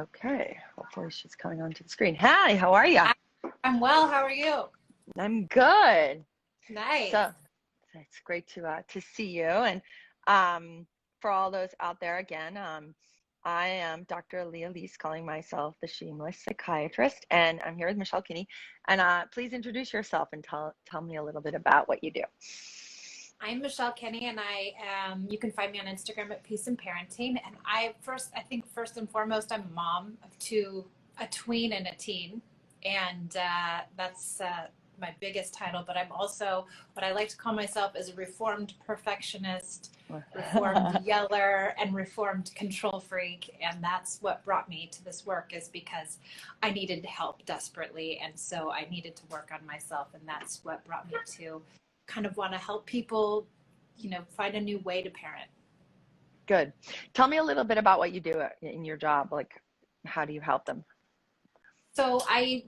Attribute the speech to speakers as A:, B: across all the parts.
A: Okay, hopefully she's coming onto the screen. Hi, how are you?
B: I'm well. How are you?
A: I'm good.
B: Nice.
A: So it's great to see you. And for all those out there, again, I am Dr. Lea Lis, calling myself the Shameless Psychiatrist, and I'm here with Michelle Kenney. And please introduce yourself and tell me a little bit about what you do.
B: I'm Michelle Kenney, and you can find me on Instagram at Peace and Parenting. And I think first and foremost, I'm a mom of two, a tween and a teen. And that's my biggest title. But I'm also, what I like to call myself, is a reformed perfectionist, reformed yeller, and reformed control freak. And that's what brought me to this work, is because I needed help desperately. And so I needed to work on myself. And that's what brought me to kind of want to help people, find a new way to parent.
A: Good. Tell me a little bit about what you do in your job. Like, how do you help them?
B: So I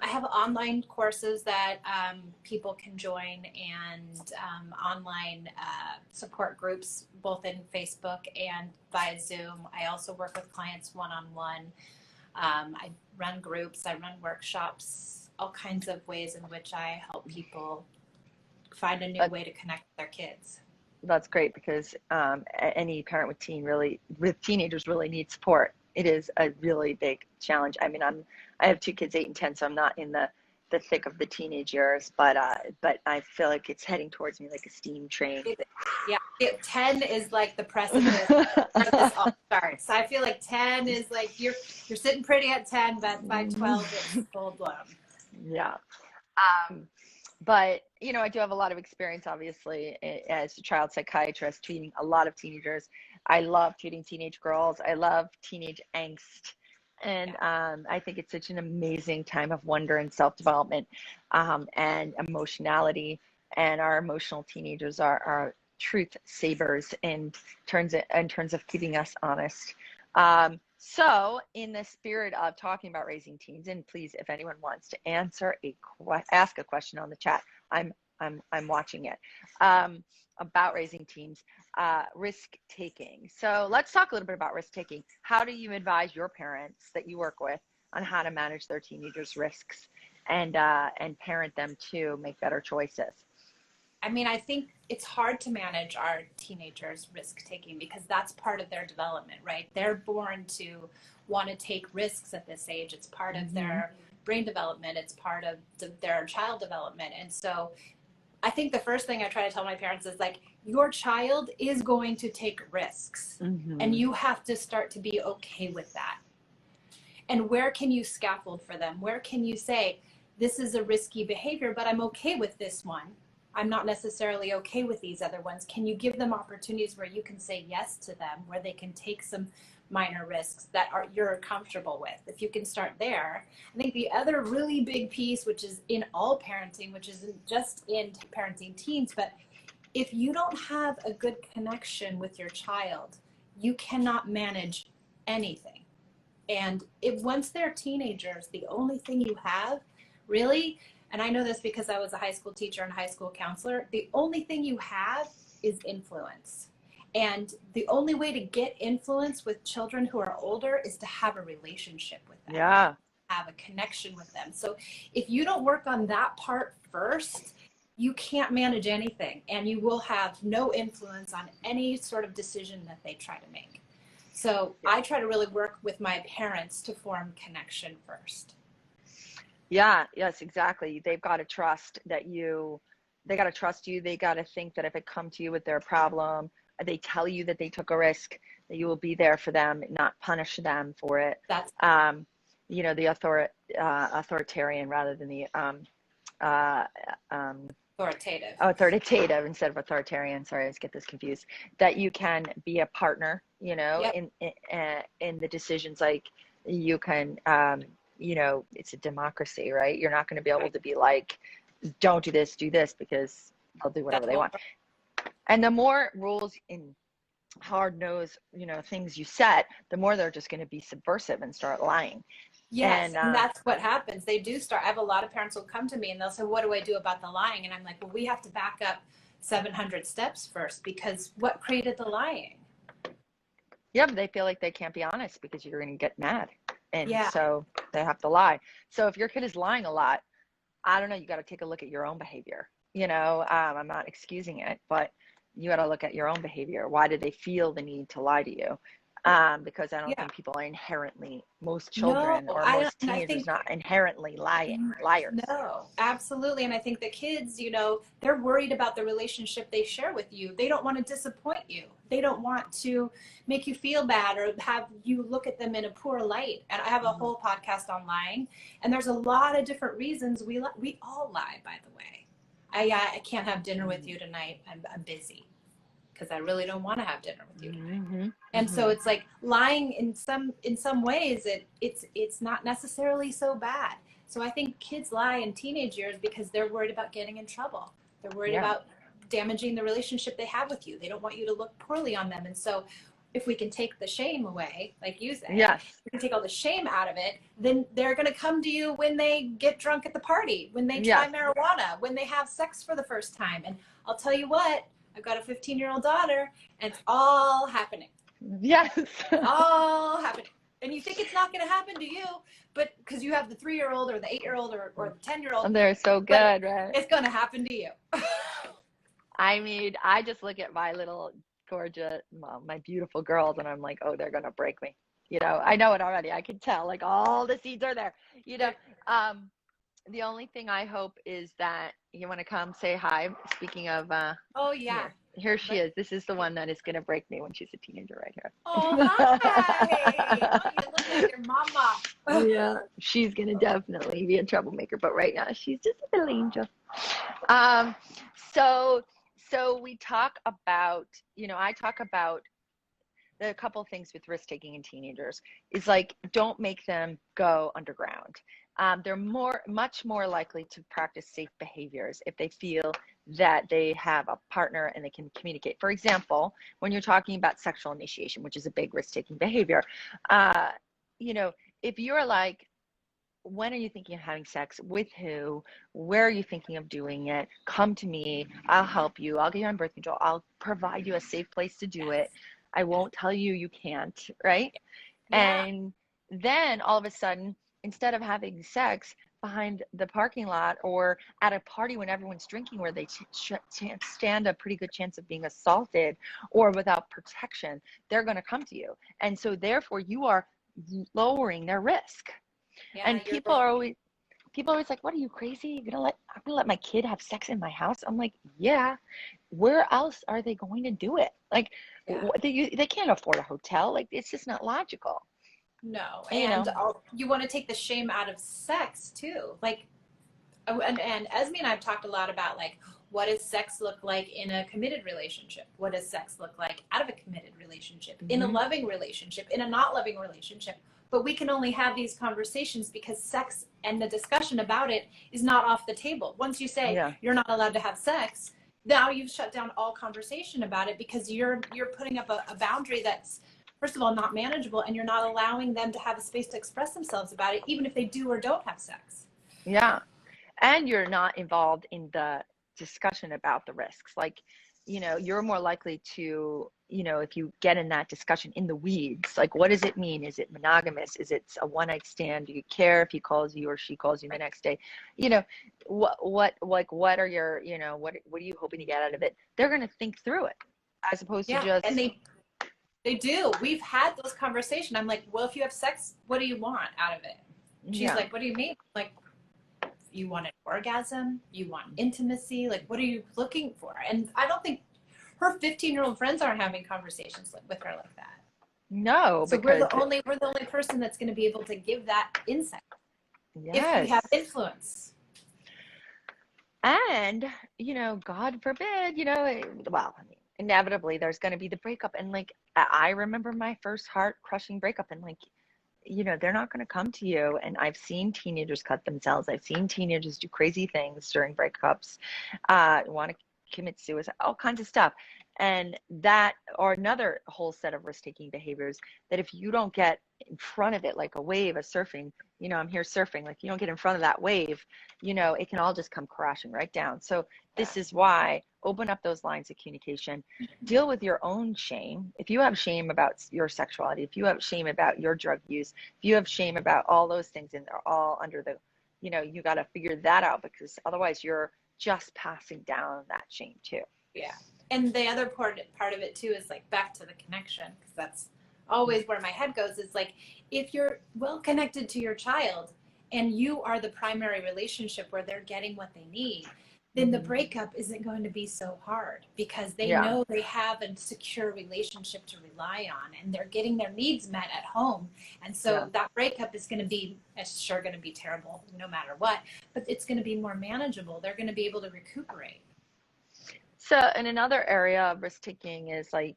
B: have online courses that people can join, and online support groups, both in Facebook and via Zoom. I also work with clients one-on-one. I run groups, I run workshops, all kinds of ways in which I help people find a new way to connect with their kids.
A: That's great, because any parent with teenagers really needs support. It is a really big challenge. I mean, I have two kids, 8 and 10, so I'm not in the thick of the teenage years, but I feel like it's heading towards me like a steam train.
B: 10 is like the precipice where this all starts. I feel like 10 is like you're sitting pretty at 10, but by 12 it's full blown.
A: Yeah. But, I do have a lot of experience, obviously, as a child psychiatrist, treating a lot of teenagers. I love treating teenage girls. I love teenage angst. And I think it's such an amazing time of wonder and self-development, and emotionality. And our emotional teenagers are truth sabers in terms of keeping us honest. So in the spirit of talking about raising teens, and please, if anyone wants to ask a question on the chat, I'm watching it, about raising teens, risk taking. So let's talk a little bit about risk taking. How do you advise your parents that you work with on how to manage their teenagers' risks and parent them to make better choices?
B: I mean, I think it's hard to manage our teenagers' risk-taking because that's part of their development, right? They're born to want to take risks at this age. It's part of their brain development. It's part of their child development. And so I think the first thing I try to tell my parents is, like, your child is going to take risks, and you have to start to be okay with that. And where can you scaffold for them? Where can you say, this is a risky behavior, but I'm okay with this one. I'm not necessarily okay with these other ones. Can you give them opportunities where you can say yes to them, where they can take some minor risks that you're comfortable with? If you can start there. I think the other really big piece, which is in all parenting, which isn't just in parenting teens, but if you don't have a good connection with your child, you cannot manage anything. And once they're teenagers, the only thing you have really, and I know this because I was a high school teacher and high school counselor, the only thing you have is influence. And the only way to get influence with children who are older is to have a relationship with them.
A: Yeah.
B: Have a connection with them. So if you don't work on that part first, you can't manage anything, and you will have no influence on any sort of decision that they try to make. So I try to really work with my parents to form connection first.
A: Yeah, yes, exactly. They've got to trust that they got to trust you. They got to think that if it come to you with their problem, they tell you that they took a risk, that you will be there for them, not punish them for it.
B: That's
A: the authoritarian rather than the authoritative instead of authoritarian. Sorry, I always get this confused. That you can be a partner, in the decisions. Like, you can, it's a democracy, right? You're not going to be able to be like, don't do this, because they'll do whatever they want. And the more rules and hard-nosed, things you set, the more they're just going to be subversive and start lying.
B: Yes, and that's what happens. They do start. I have a lot of parents who will come to me and they'll say, what do I do about the lying? And I'm like, well, we have to back up 700 steps first, because what created the lying?
A: Yeah, but they feel like they can't be honest because you're going to get mad. And
B: Yeah.
A: so they have to lie. So if your kid is lying a lot, I don't know, you got to take a look at your own behavior. I'm not excusing it, but you got to look at your own behavior. Why do they feel the need to lie to you? Because I don't think people are inherently, most children
B: No,
A: or
B: I
A: most
B: don't, and I
A: teenagers,
B: think
A: not inherently liars.
B: no, absolutely. And I think the kids, they're worried about the relationship they share with you. They don't want to disappoint you. They don't want to make you feel bad or have you look at them in a poor light. And I have a whole podcast on lying, and there's a lot of different reasons we all lie, by the way. I can't have dinner with you tonight. I'm busy, because I really don't want to have dinner with you tonight. And so it's like lying in some ways it's not necessarily so bad. So I think kids lie in teenage years because they're worried about getting in trouble. They're worried about damaging the relationship they have with you. They don't want you to look poorly on them. And so if we can take the shame away, like you said, we can take all the shame out of it, then they're going to come to you when they get drunk at the party, when they try marijuana, when they have sex for the first time. And I'll tell you what, I've got a 15-year-old daughter, and it's all happening.
A: Yes.
B: All happening. And you think it's not going to happen to you, but because you have the 3-year-old or the 8-year-old or the 10-year-old.
A: And they're so good, right?
B: It's going to happen to you.
A: I mean, I just look at my little gorgeous, well, my beautiful girls, and I'm like, oh, they're going to break me. I know it already. I can tell, like, all the seeds are there. The only thing I hope is that you want to come say hi. Speaking of,
B: oh yeah,
A: here she is. This is the one that is going to break me when she's a teenager, right here.
B: Oh hi! Oh, you look like your mama.
A: Yeah, she's going to definitely be a troublemaker, but right now she's just a little angel. So we talk about, I talk about the couple of things with risk taking in teenagers is like, don't make them go underground. They're much more likely to practice safe behaviors if they feel that they have a partner and they can communicate. For example, when you're talking about sexual initiation, which is a big risk-taking behavior, if you're like, when are you thinking of having sex? With who? Where are you thinking of doing it? Come to me. I'll help you. I'll get you on birth control. I'll provide you a safe place to do it. I won't tell you you can't, right?
B: Yeah.
A: And then all of a sudden, instead of having sex behind the parking lot or at a party when everyone's drinking where they stand a pretty good chance of being assaulted or without protection, they're going to come to you. And so therefore you are lowering their risk.
B: Yeah,
A: and people are always like, what are you, crazy? I'm gonna let my kid have sex in my house? I'm like, yeah, where else are they going to do it? Like, they can't afford a hotel. Like, it's just not logical.
B: No. And you want to take the shame out of sex too. Like, and Esme and I have talked a lot about, like, what does sex look like in a committed relationship? What does sex look like out of a committed relationship, in a loving relationship, in a not loving relationship? But we can only have these conversations because sex and the discussion about it is not off the table. Once you say you're not allowed to have sex, now you've shut down all conversation about it because you're putting up a boundary that's, first of all, not manageable, and you're not allowing them to have a space to express themselves about it, even if they do or don't have sex.
A: Yeah. And you're not involved in the discussion about the risks. Like, you're more likely to, if you get in that discussion in the weeds, like, what does it mean? Is it monogamous? Is it a one-night stand? Do you care if he calls you or she calls you the next day? What are your, what are you hoping to get out of it? They're going to think through it as opposed to just.
B: And they do. We've had those conversations. I'm like, well, if you have sex, what do you want out of it? She's like, what do you mean? Like, you want an orgasm? You want intimacy? Like, what are you looking for? And I don't think her 15-year-old friends aren't having conversations with her like that.
A: No,
B: so we're the only person that's going to be able to give that insight. If we have influence.
A: And, God forbid, inevitably there's going to be the breakup. And like, I remember my first heart crushing breakup, and like, they're not going to come to you. And I've seen teenagers cut themselves. I've seen teenagers do crazy things during breakups, want to commit suicide, all kinds of stuff. And that, or another whole set of risk-taking behaviors, that if you don't get in front of it like a wave of surfing, I'm here surfing, like you don't get in front of that wave, it can all just come crashing right down. So this is why open up those lines of communication, deal with your own shame. If you have shame about your sexuality, if you have shame about your drug use, if you have shame about all those things, and they're all under the, you got to figure that out, because otherwise you're just passing down that shame too.
B: Yeah. And the other part of it too is like back to the connection, because that's always where my head goes. Is like, if you're well connected to your child and you are the primary relationship where they're getting what they need, then the breakup isn't going to be so hard, because they know they have a secure relationship to rely on, and they're getting their needs met at home. And so that breakup is going to be, it's sure going to be terrible no matter what, but it's going to be more manageable. They're going to be able to recuperate.
A: So, and another area of risk taking is like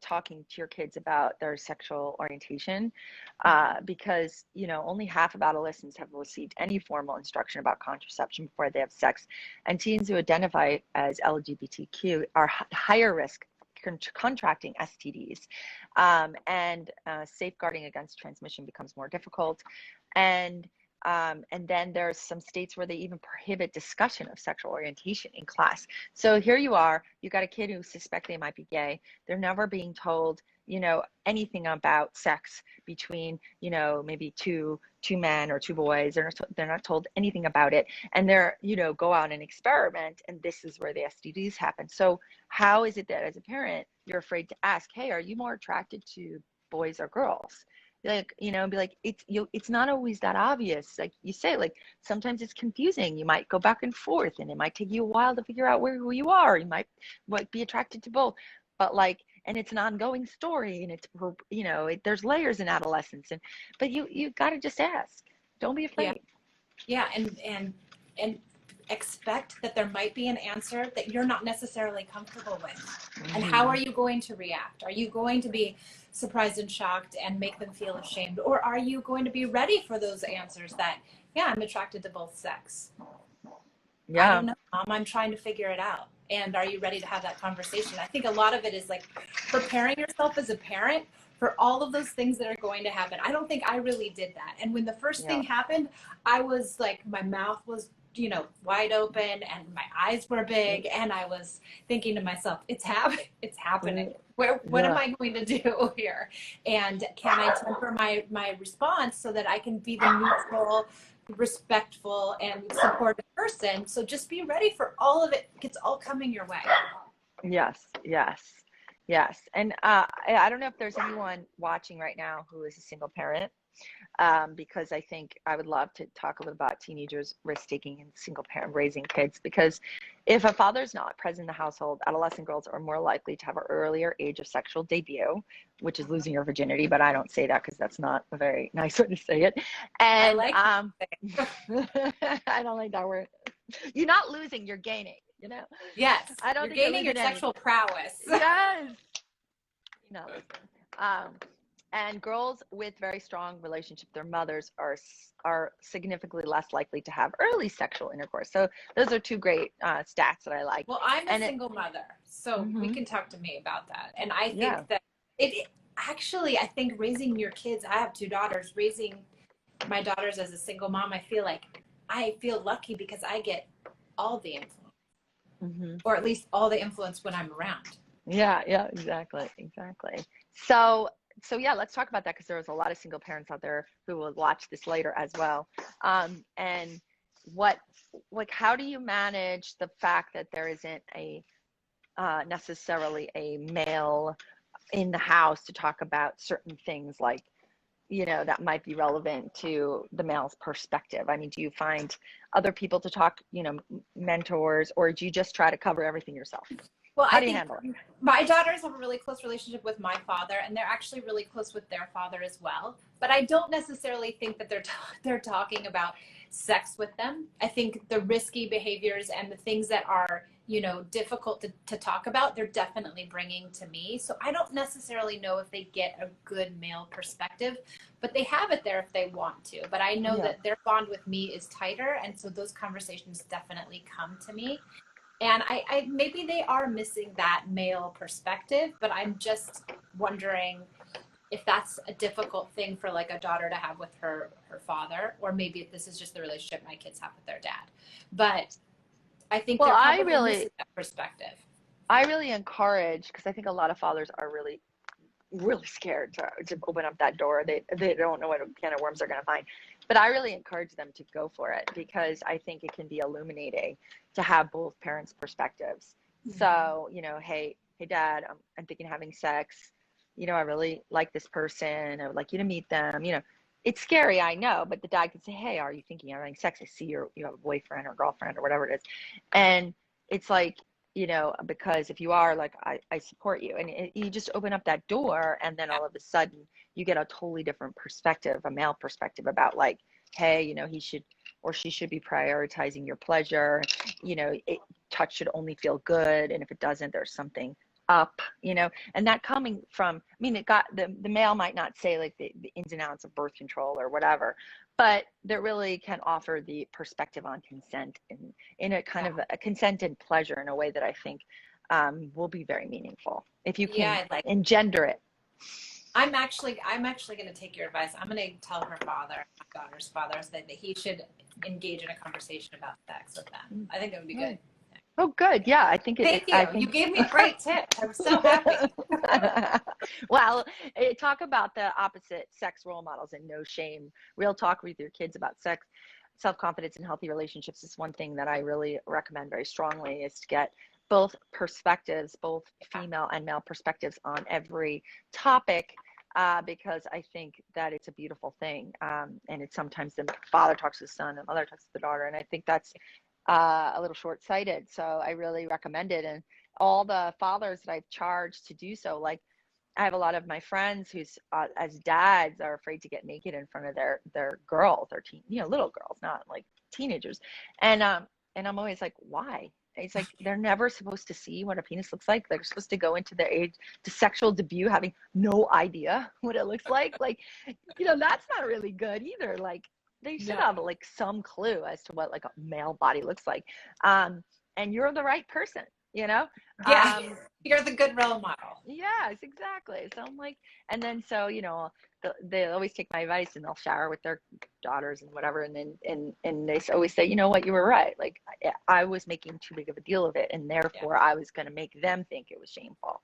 A: talking to your kids about their sexual orientation, because only half of adolescents have received any formal instruction about contraception before they have sex, and teens who identify as LGBTQ are higher risk contracting STDs, and safeguarding against transmission becomes more difficult. And then there's some states where they even prohibit discussion of sexual orientation in class. So here you got a kid who suspects they might be gay. They're never being told, anything about sex between, maybe two men or two boys. They're not told anything about it. And they're, go out and experiment. And this is where the STDs happen. So how is it that as a parent, you're afraid to ask, hey, are you more attracted to boys or girls? Like, be like, it's not always that obvious. Like you say, like sometimes it's confusing. You might go back and forth, and it might take you a while to figure out who you are. You might be attracted to both, but and it's an ongoing story, and it's, there's layers in adolescence, but you got to just ask. Don't be afraid.
B: Yeah. And expect that there might be an answer that you're not necessarily comfortable with. And how are you going to react? Are you going to be surprised and shocked and make them feel ashamed? Or are you going to be ready for those answers that, I'm attracted to both sex?
A: Yeah.
B: I don't know, Mom, I'm trying to figure it out. And are you ready to have that conversation? I think a lot of it is like preparing yourself as a parent for all of those things that are going to happen. I don't think I really did that. And when the first thing happened, I was like, my mouth was wide open and my eyes were big, and I was thinking to myself, it's happening. What am I going to do here? And can I temper my response so that I can be the neutral, respectful, and supportive person? So just be ready for all of it. It's all coming your way.
A: Yes. And I don't know if there's anyone watching right now who is a single parent, because I think I would love to talk a little about teenagers risk-taking and single parent raising kids, because if a father's not present in the household, adolescent girls are more likely to have an earlier age of sexual debut, which is losing your virginity, but I don't say that because that's not a very nice way to say it. And I don't like that word. You're not losing, you're gaining,
B: Yes.
A: I don't
B: you're
A: think
B: gaining your sexual prowess.
A: Yes. You're not losing. And girls with very strong relationship, their mothers are significantly less likely to have early sexual intercourse. So those are two great stats that I like.
B: Well, I'm a single mother, so we can talk to me about that. And I think that it actually, I think raising your kids, I have two daughters, raising my daughters as a single mom, I feel lucky because I get all the influence, or at least all the influence when I'm around.
A: Yeah, exactly. So yeah, let's talk about that, because there's a lot of single parents out there who will watch this later as well. And how do you manage the fact that there isn't necessarily a male in the house to talk about certain things, like, that might be relevant to the male's perspective? I mean, do you find other people to talk, mentors, or do you just try to cover everything yourself?
B: Well,
A: How do you handle it?
B: My daughters have a really close relationship with my father, and they're actually really close with their father as well. But I don't necessarily think that they're talking about sex with them. I think the risky behaviors and the things that are, difficult to talk about, they're definitely bringing to me. So I don't necessarily know if they get a good male perspective, but they have it there if they want to. But I know that their bond with me is tighter, and so those conversations definitely come to me. And I maybe they are missing that male perspective, but I'm just wondering if that's a difficult thing for like a daughter to have with her father, or maybe if this is just the relationship my kids have with their dad. But I think
A: Well,
B: they're probably missing that perspective.
A: I really encourage, because I think a lot of fathers are really, really scared to open up that door. They don't know what kind of worms they're going to find. But I really encourage them to go for it, because I think it can be illuminating to have both parents' perspectives. Mm-hmm. So, you know, hey, dad, I'm thinking of having sex. You know, I really like this person. I would like you to meet them. You know, it's scary, I know, but the dad could say, hey, are you thinking of having sex? I see you have a boyfriend or girlfriend or whatever it is. And it's like, you know, because if you are, like, I support you. And you just open up that door, and then all of a sudden you get a totally different perspective, a male perspective about, like, hey, you know, he should or she should be prioritizing your pleasure. You know, touch should only feel good. And if it doesn't, there's something up, you know, and that coming from, I mean, it got the male might not say like the ins and outs of birth control or whatever, but that really can offer the perspective on consent in a kind of a consent and pleasure in a way that I think will be very meaningful if you can engender it.
B: I'm actually going to take your advice. I'm going to tell her father, my daughter's father, that he should engage in a conversation about sex with them. I think that would be good.
A: Oh, good. Yeah, I think
B: Thank you. You gave me a great tip. I'm so happy.
A: Well, talk about the opposite sex role models and no shame. Real talk with your kids about sex, self-confidence, and healthy relationships is one thing that I really recommend very strongly, is to get both perspectives, both female and male perspectives on every topic, because I think that it's a beautiful thing. And it's sometimes the father talks to the son, the mother talks to the daughter. And I think that's a little short-sighted. So I really recommend it. And all the fathers that I've charged to do so, like, I have a lot of my friends who's as dads are afraid to get naked in front of their girls, or little girls, not like teenagers. And I'm always like, why? It's like, they're never supposed to see what a penis looks like. They're supposed to go into their age to sexual debut having no idea what it looks like. Like, you know, that's not really good either. Like, they should have like some clue as to what like a male body looks like. And you're the right person, you know?
B: Yeah, you're the good role model.
A: Yes, exactly. So I'm like, and then so, you know, they always take my advice and they'll shower with their daughters and whatever. And then, and they always say, you know what, you were right. Like, I was making too big of a deal of it. And therefore I was going to make them think it was shameful.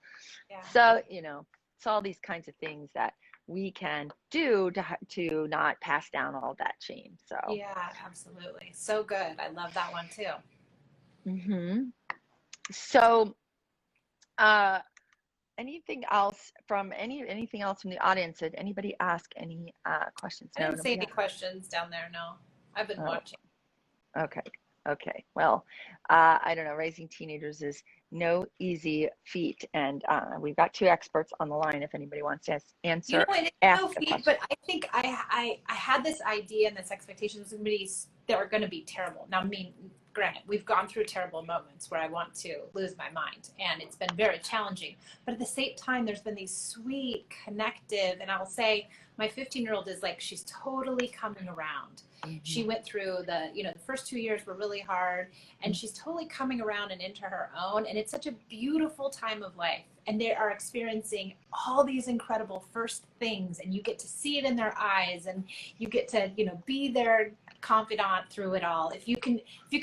A: Yeah. So, you know, it's all these kinds of things that we can do to not pass down all that shame. So
B: yeah, absolutely. So good. I love that one too.
A: Mm-hmm. So, anything else from anything else from the audience? Did anybody ask any questions?
B: I didn't see any questions down there. No, I've been watching.
A: Okay. Well, I don't know. Raising teenagers is no easy feat, and we've got two experts on the line. If anybody wants to answer,
B: you know, it is no feat, but I think I had this idea and this expectation that were going to be terrible. Now, I mean, granted, we've gone through terrible moments where I want to lose my mind, and it's been very challenging. But at the same time, there's been these sweet, connective, and I'll say my 15-year-old is like, she's totally coming around. Mm-hmm. She went through the first 2 years were really hard, and she's totally coming around and into her own. And it's such a beautiful time of life. And they are experiencing all these incredible first things, and you get to see it in their eyes, and you get to, be their confidant through it all. If you can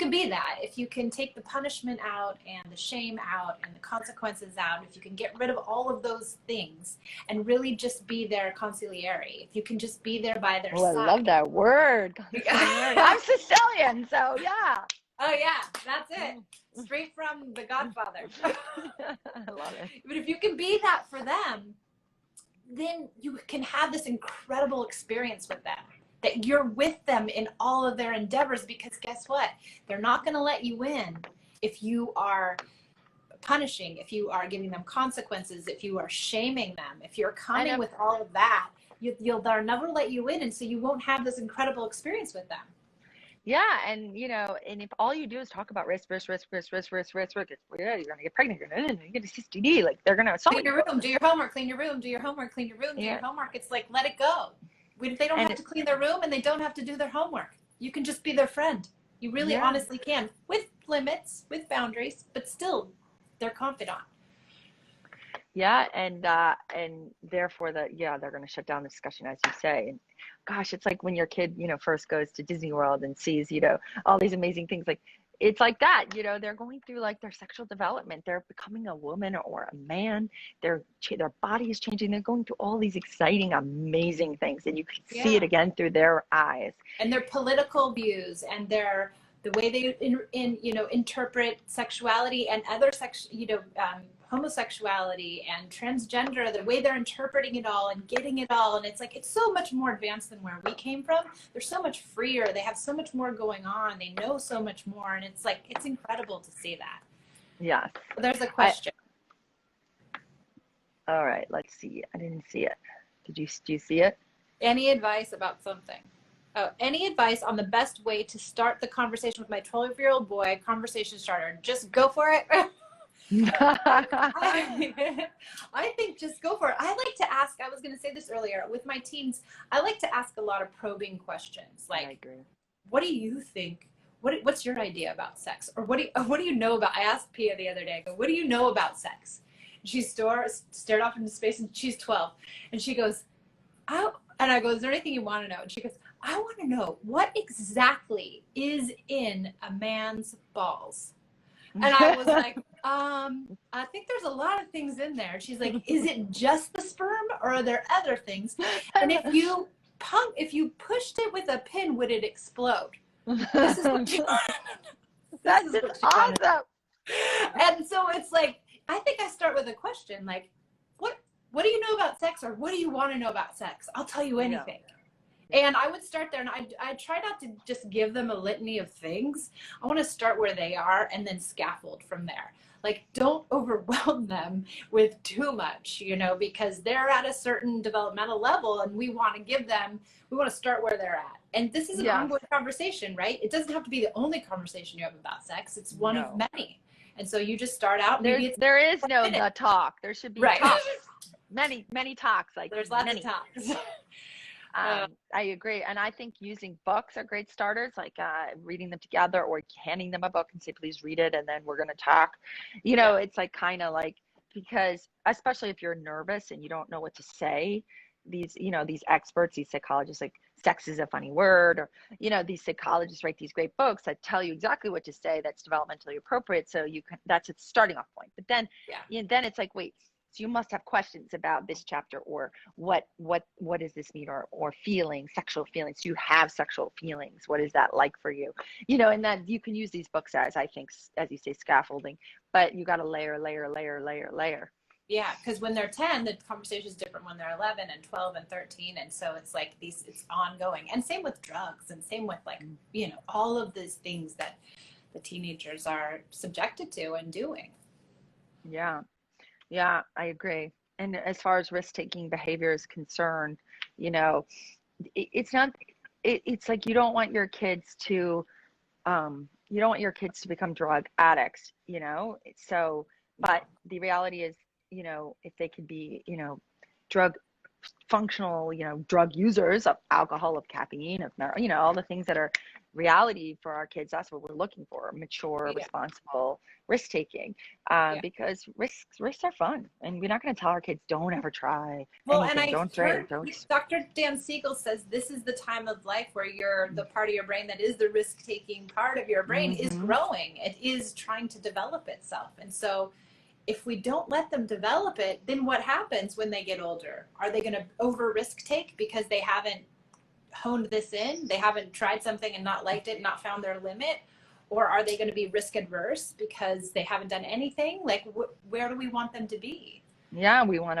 B: be that, if you can take the punishment out and the shame out and the consequences out, if you can get rid of all of those things and really just be their consigliere, if you can just be there by their side.
A: I love that word. I'm Sicilian, so yeah.
B: Oh yeah, that's it. Straight from The Godfather.
A: I love it.
B: But if you can be that for them, then you can have this incredible experience with them, that you're with them in all of their endeavors, because guess what? They're not going to let you in if you are punishing, if you are giving them consequences, if you are shaming them, if you're coming with all of that, they'll never let you in. And so you won't have this incredible experience with them.
A: Yeah, and and if all you do is talk about risk, it's weird. You're gonna get pregnant. You're gonna get a STD. Like, they're gonna
B: clean your room, do your homework, clean your room, do your homework, clean your room, do your homework. It's like, let it go. They don't have to clean their room, and they don't have to do their homework. You can just be their friend. You really honestly can, with limits, with boundaries, but still their confidant.
A: Yeah, and therefore they're going to shut down the discussion, as you say. And gosh, it's like when your kid, first goes to Disney World and sees, all these amazing things. Like it's like that, they're going through like their sexual development. They're becoming a woman or a man. Their body is changing. They're going through all these exciting, amazing things, and you can see it again through their eyes.
B: And their political views and the way they interpret sexuality and other homosexuality and transgender, the way they're interpreting it all and getting it all. And it's like, it's so much more advanced than where we came from. They're so much freer. They have so much more going on. They know so much more. And it's like, it's incredible to see that.
A: Yeah.
B: There's a question.
A: All right, let's see. I didn't see it. Do you see it?
B: Any advice about something? Oh, any advice on the best way to start the conversation with my 12-year-old boy? Conversation starter. Just go for it. I think just go for it. I like to ask, I was going to say this earlier, with my teens, I like to ask a lot of probing questions. Like, I agree. What do you think? What's your idea about sex? Or what do you know about, I asked Pia the other day, I go, what do you know about sex? And she stared off into space, and she's 12. And she goes, and I go, is there anything you want to know? And she goes, I want to know what exactly is in a man's balls. And I was like, I think there's a lot of things in there. She's like, is it just the sperm or are there other things? And if you pushed it with a pin, would it explode? This is what you
A: That's awesome.
B: And so it's like, I think I start with a question like, what do you know about sex, or what do you want to know about sex? I'll tell you anything. And I would start there, and I try not to just give them a litany of things. I want to start where they are and then scaffold from there. Like, don't overwhelm them with too much, because they're at a certain developmental level, and we want to start where they're at. And this is an ongoing conversation, right? It doesn't have to be the only conversation you have about sex. It's one of many. And so you just start out.
A: There is no the talk. There should be talks. Many talks. Like
B: there's lots of talks.
A: I agree. And I think using books are great starters, like reading them together or handing them a book and say, please read it, and then we're going to talk. It's like kind of like, because especially if you're nervous and you don't know what to say, these experts, these psychologists, like sex is a funny word, or, these psychologists write these great books that tell you exactly what to say that's developmentally appropriate. So that's its starting off point. But then, then it's like, wait, so you must have questions about this chapter, or what does this mean, or feelings, sexual feelings. Do you have sexual feelings? What is that like for you? And then you can use these books as, I think, as you say, scaffolding, but you got to layer.
B: Yeah, because when they're 10, the conversation is different when they're 11 and 12 and 13. And so it's like it's ongoing. And same with drugs, and same with like, all of these things that the teenagers are subjected to and doing.
A: Yeah, I agree. And as far as risk-taking behavior is concerned, it's like you don't want your kids to become drug addicts, So, but the reality is, if they could be, functional, drug users of alcohol, of caffeine, of marijuana, all the things that are reality for our kids, that's what we're looking for: mature, responsible, risk-taking, because risks are fun, and we're not going to tell our kids don't ever try anything, don't drink,
B: Dr. Dan Siegel says this is the time of life where the part of your brain that is the risk-taking part of your brain is growing. It is trying to develop itself. And so if we don't let them develop it, then what happens when they get older? Are they going to over risk take because they haven't honed this in? They haven't tried something and not liked it, not found their limit? Or are they going to be risk adverse because they haven't done anything? Like, where do we want them to be?
A: Yeah, we want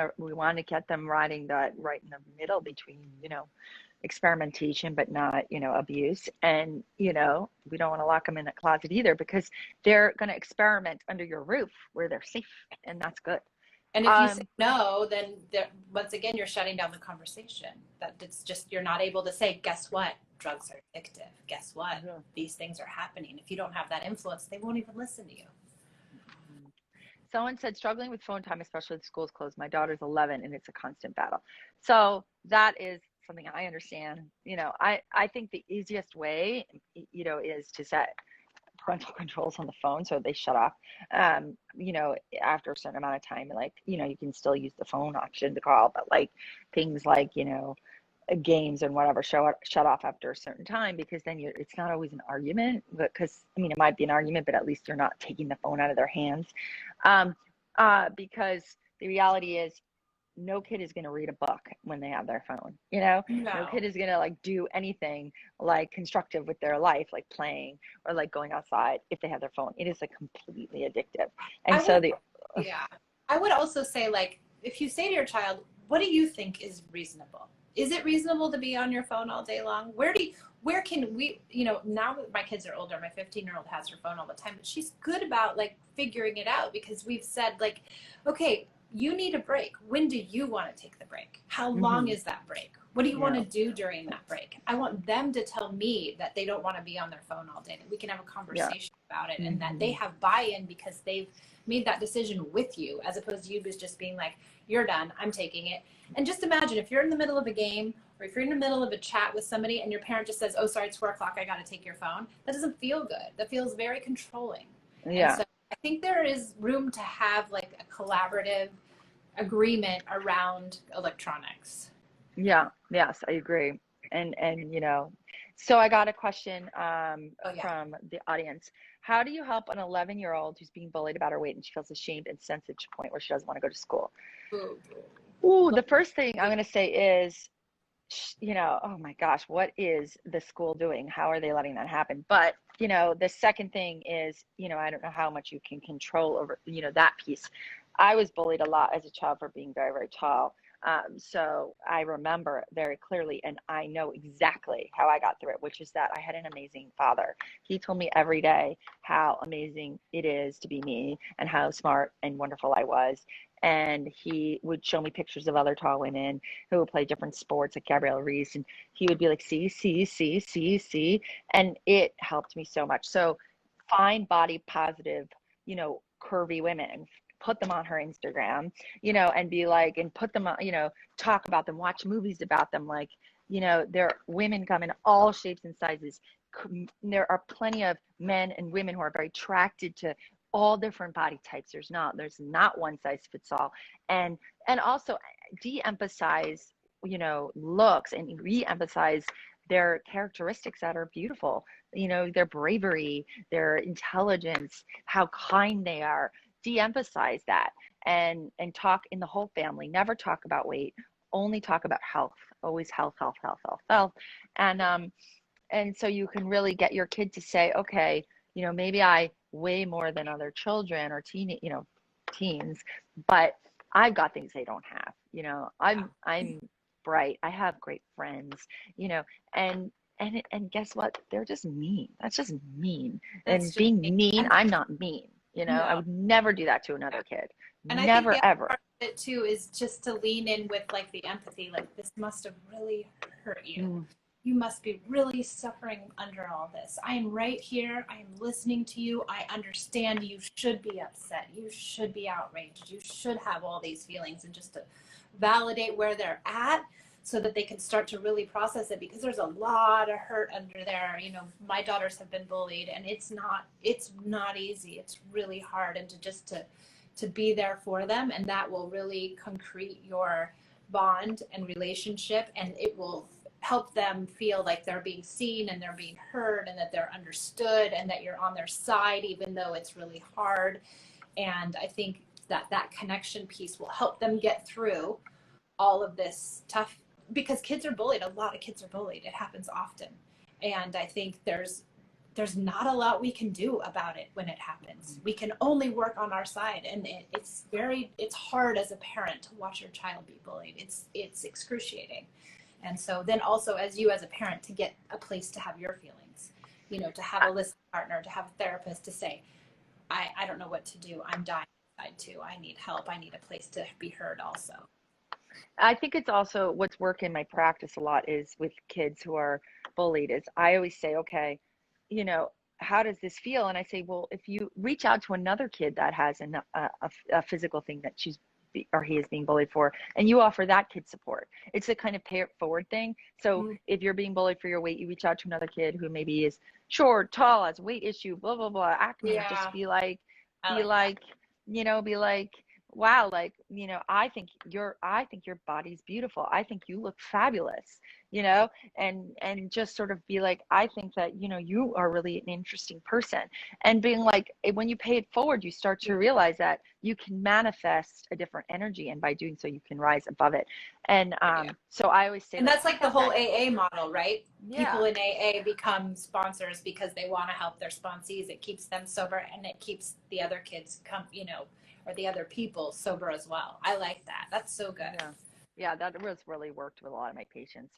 A: to get them riding that right in the middle between, experimentation, but not, abuse. And, we don't want to lock them in a closet either, because they're going to experiment under your roof where they're safe, and that's good.
B: And if you say no, then once again, you're shutting down the conversation. That it's just, you're not able to say, guess what? Drugs are addictive. Guess what? These things are happening. If you don't have that influence, they won't even listen to you.
A: Someone said, struggling with phone time, especially with schools closed. My daughter's 11 and it's a constant battle. So that is something I understand. I think the easiest way, is to set parental controls on the phone, so they shut off, you know, after a certain amount of time. Like, you know, you can still use the phone option to call, but like things like, you know, games and whatever shut off after a certain time, because then it's not always an argument, because I mean, it might be an argument, but at least you're not taking the phone out of their hands. Because the reality is, no kid is going to read a book when they have their phone, you know. No
B: No.
A: kid is going to like do anything like constructive with their life, like playing or like going outside, if they have their phone. It is like completely addictive. And
B: yeah, I would also say, like, if you say to your child, what do you think is reasonable? Is it reasonable to be on your phone all day long? Where can we, you know, now that my kids are older, my 15-year-old has her phone all the time, but she's good about like figuring it out, because we've said, like, okay, you need a break. When do you want to take the break? How long is that break? What do you want to do during that break? I want them to tell me that they don't want to be on their phone all day, that we can have a conversation about it, and that they have buy-in because they've made that decision with you, as opposed to you just being like, you're done, I'm taking it. And just imagine if you're in the middle of a game, or if you're in the middle of a chat with somebody and your parent just says, oh, sorry, it's 4 o'clock, I got to take your phone. That doesn't feel good. That feels very controlling. And so I think there is room to have like a collaborative agreement around electronics.
A: Yes, I agree. And you know, so I got a question from the audience. How do you help an 11-year-old who's being bullied about her weight and she feels ashamed and sensitive to the point where she doesn't want to go to school? Ooh, the first thing I'm going to say is, you know, oh my gosh, what is the school doing? How are they letting that happen? But, you know, the second thing is, you know, I don't know how much you can control over, you know, that piece. I was bullied a lot as a child for being very, very tall. So I remember very clearly, and I know exactly how I got through it, which is that I had an amazing father. He told me every day how amazing it is to be me and how smart and wonderful I was. And he would show me pictures of other tall women who would play different sports, like Gabrielle Reese. And he would be like, see, see, see, see, see. And it helped me so much. So find body positive, you know, curvy women, put them on her Instagram, you know, and be like, and put them on, you know, talk about them, watch movies about them. Like, you know, there women come in all shapes and sizes. There are plenty of men and women who are very attracted to all different body types. There's not one size fits all. And also de-emphasize, you know, looks, and re-emphasize their characteristics that are beautiful, you know, their bravery, their intelligence, how kind they are. De-emphasize that, and talk in the whole family. Never talk about weight, only talk about health. Always health, health, health, health, health. And so you can really get your kid to say, okay, you know, maybe I weigh more than other children or teens, but I've got things they don't have. You know, I'm bright. I have great friends, you know, and guess what? They're just mean. That's just mean. And being mean, I'm not mean. You know, I would never do that to another kid.
B: And
A: Never,
B: I think the
A: ever.
B: other part of it too is just to lean in with like the empathy. Like, this must have really hurt you. You must be really suffering under all this. I am right here. I am listening to you. I understand you should be upset. You should be outraged. You should have all these feelings, and just to validate where they're at so that they can start to really process it, because there's a lot of hurt under there. You know, my daughters have been bullied, and it's not easy. It's really hard. And to be there for them, and that will really concrete your bond and relationship, and it will help them feel like they're being seen and they're being heard and that they're understood and that you're on their side, even though it's really hard. And I think that connection piece will help them get through all of this tough, because kids are bullied. A lot of kids are bullied. It happens often. And I think there's not a lot we can do about it when it happens. We can only work on our side. And it's hard as a parent to watch your child be bullied. It's excruciating. And so then also as a parent, to get a place to have your feelings, you know, to have a listening partner, to have a therapist, to say, I don't know what to do. I'm dying inside too. I need help. I need a place to be heard also.
A: I think it's also what's worked in my practice a lot is with kids who are bullied is I always say, okay, you know, how does this feel? And I say, well, if you reach out to another kid that has a physical thing that she's or he is being bullied for, and you offer that kid support. It's a kind of pay it forward thing. So if you're being bullied for your weight, you reach out to another kid who maybe is short, tall, has a weight issue, blah blah blah, acne.
B: Yeah.
A: Just be like,
B: I like
A: be like, wow, like, I think your body's beautiful. I think you look fabulous, and just sort of be like, I think that, you are really an interesting person. And being like, when you pay it forward, you start to realize that you can manifest a different energy. And by doing so, you can rise above it. And so I always say,
B: and that's like the whole AA model, right?
A: Yeah.
B: People in AA become sponsors because they want to help their sponsees. It keeps them sober, and it keeps the other kids or the other people sober as well. I like that. That's so good.
A: Yeah, that was really worked with a lot of my patients.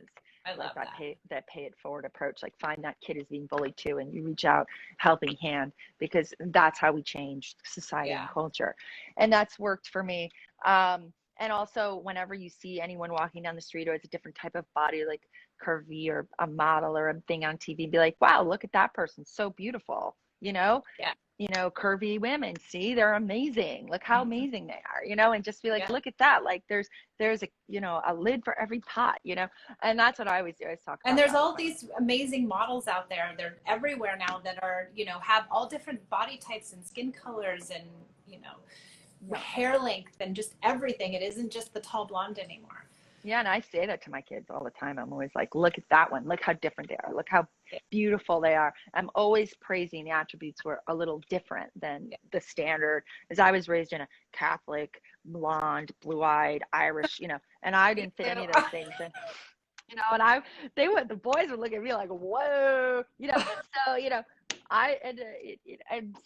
B: I love
A: that pay it forward approach. Like, find that kid is being bullied too, and you reach out, helping hand, because that's how we change society and culture. And that's worked for me. And also, whenever you see anyone walking down the street who has a different type of body, like curvy or a model or a thing on TV, be like, wow, look at that person, so beautiful, curvy women, see, they're amazing. Look how amazing they are, and just be like, look at that. Like, there's a, a lid for every pot, and that's what I always do. I always talk about.
B: And there's all these amazing models out there. They're everywhere now that are, have all different body types and skin colors and, hair length and just everything. It isn't just the tall blonde anymore.
A: Yeah, and I say that to my kids all the time. I'm always like, look at that one. Look how different they are. Look how beautiful they are. I'm always praising the attributes were a little different than the standard. As I was raised in a Catholic, blonde, blue-eyed, Irish, and I didn't fit any of those things. And the boys would look at me like, whoa,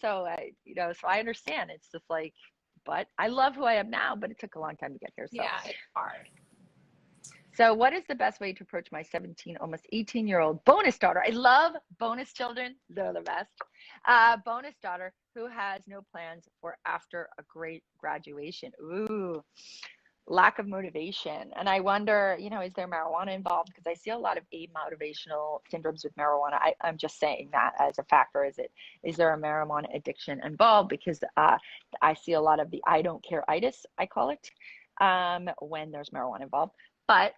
A: so I understand. It's just like, but I love who I am now, but it took a long time to get here. So.
B: Yeah, it's hard.
A: So what is the best way to approach my 17, almost 18-year-old bonus daughter? I love bonus children. They're the best. Bonus daughter who has no plans for after a great graduation. Ooh, lack of motivation. And I wonder, is there marijuana involved? Because I see a lot of amotivational syndromes with marijuana. I'm just saying that as a factor. Is there a marijuana addiction involved? Because I see a lot of the I don't care itis, I call it, when there's marijuana involved. But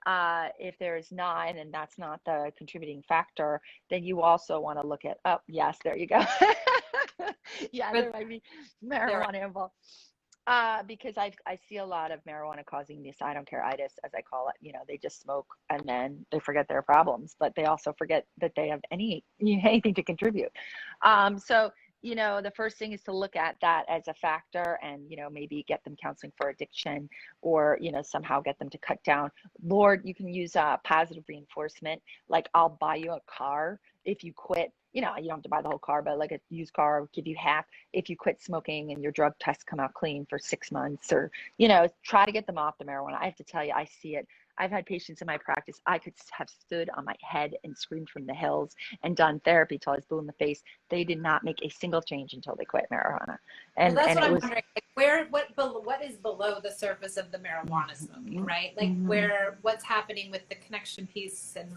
A: if there's not, and that's not the contributing factor, then you also want to look at, oh, yes, there you go. Yeah, there might be marijuana involved. Because I see a lot of marijuana causing this I don't care itis, as I call it. They just smoke and then they forget their problems, but they also forget that they have anything to contribute. So the first thing is to look at that as a factor and, maybe get them counseling for addiction or, somehow get them to cut down. Lord, you can use positive reinforcement. Like, I'll buy you a car if you quit. You don't have to buy the whole car, but like a used car will give you half if you quit smoking and your drug tests come out clean for 6 months, or, try to get them off the marijuana. I have to tell you, I see it. I've had patients in my practice. I could have stood on my head and screamed from the hills and done therapy till I was blue in the face. They did not make a single change until they quit marijuana. And
B: that's what I'm
A: wondering.
B: Like, what is below the surface of the marijuana smoking, right? Like, what's happening with the connection piece and,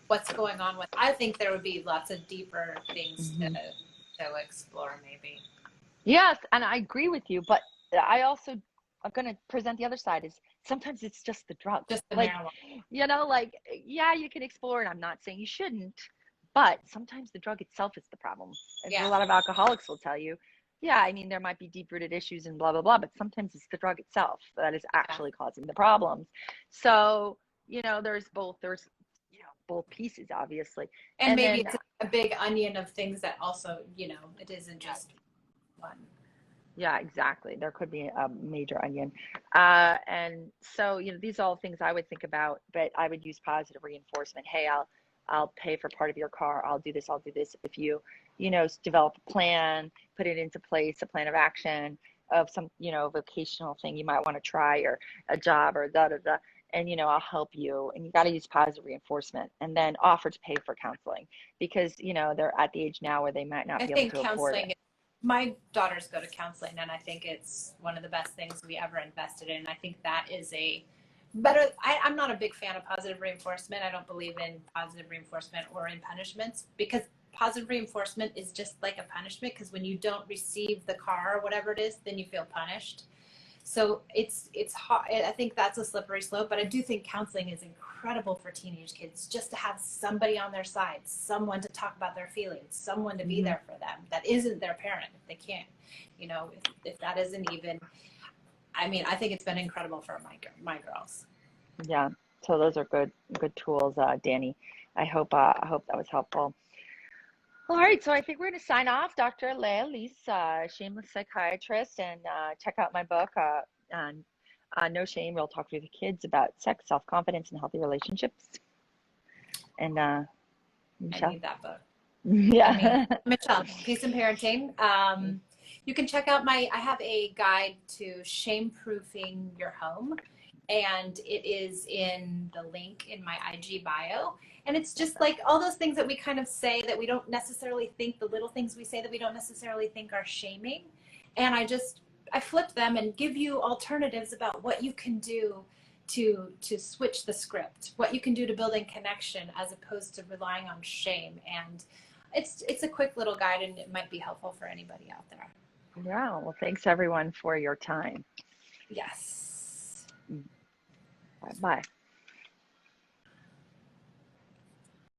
B: what's going on with, I think there would be lots of deeper things to explore maybe.
A: Yes. And I agree with you, but I'm going to present the other side is sometimes it's just the drug.
B: Just the
A: like,
B: marijuana.
A: You can explore, and I'm not saying you shouldn't, but sometimes the drug itself is the problem. As a lot of alcoholics will tell you, there might be deep-rooted issues and blah, blah, blah, but sometimes it's the drug itself that is actually causing the problems. So, there's both pieces, obviously.
B: And maybe it's a big onion of things that also, it isn't just one.
A: Yeah, exactly. There could be a major onion. And so, these are all things I would think about, but I would use positive reinforcement. Hey, I'll pay for part of your car. I'll do this. If you, develop a plan, put it into place, a plan of action of some, vocational thing you might want to try, or a job, or and, I'll help you. And you got to use positive reinforcement, and then offer to pay for counseling, because, they're at the age now where they might not be able to afford it.
B: My daughters go to counseling, and I think it's one of the best things we ever invested in. I think that is I'm not a big fan of positive reinforcement. I don't believe in positive reinforcement or in punishments, because positive reinforcement is just like a punishment, because when you don't receive the car or whatever it is, then you feel punished. So it's hard. I think that's a slippery slope, but I do think counseling is incredible for teenage kids, just to have somebody on their side, someone to talk about their feelings, someone to be there for them that isn't their parent if they can't, if that isn't even, I mean, I think it's been incredible for my girls.
A: Yeah. So those are good tools, Danny. I hope that was helpful. All right, so I think we're going to sign off. Dr. Lea Lis, Shameless Psychiatrist, and check out my book, on No Shame, Real Talk with the Kids about sex, self-confidence, and healthy relationships. And Michelle?
B: I need that book.
A: Yeah.
B: Michelle, Peace and Parenting. You can check out I have a guide to shame-proofing your home, and it is in the link in my IG bio. And it's just like all those things that we kind of say that we don't necessarily think, the little things we say that we don't necessarily think are shaming. And I flip them and give you alternatives about what you can do to switch the script, what you can do to build in connection as opposed to relying on shame. And it's a quick little guide, and it might be helpful for anybody out there.
A: Yeah. Well, thanks everyone for your time.
B: Yes.
A: Bye.